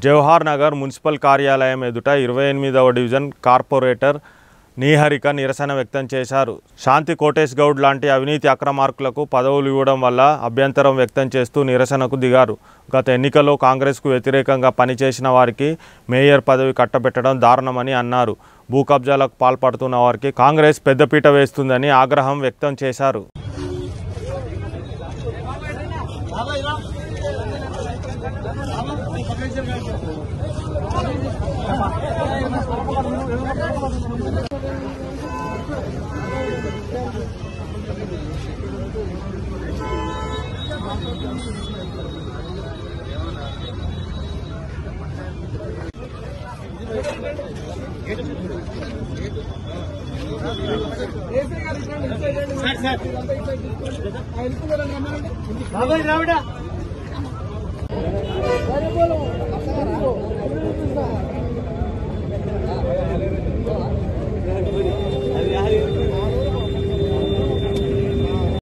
Jawahar Nagar municipal కార్యాలయం ఎదుట 28వ division corporator నీహరిక నిరసన వ్యక్తం చేశారు. శాంతి కోటేష్ గౌడ్ లాంటి అవినీతి అక్రమార్కులకు పదవులు ఇవ్వడం వల్ల అభ్యంతరం వ్యక్తం చేస్తూ నిరసనకు దిగారు. గత ఎన్నికల్లో కాంగ్రెస్కు వ్యతిరేకంగా పనిచేసిన వారికి మేయర్ పదవి కట్టబెట్టడం దారుణమని అన్నారు. భూ కబ్జాలకు పాల్పడుతున్న వారికి కాంగ్రెస్ పెద్దపీట వేస్తుందని ఆగ్రహం వ్యక్తం చేశారు. రావడా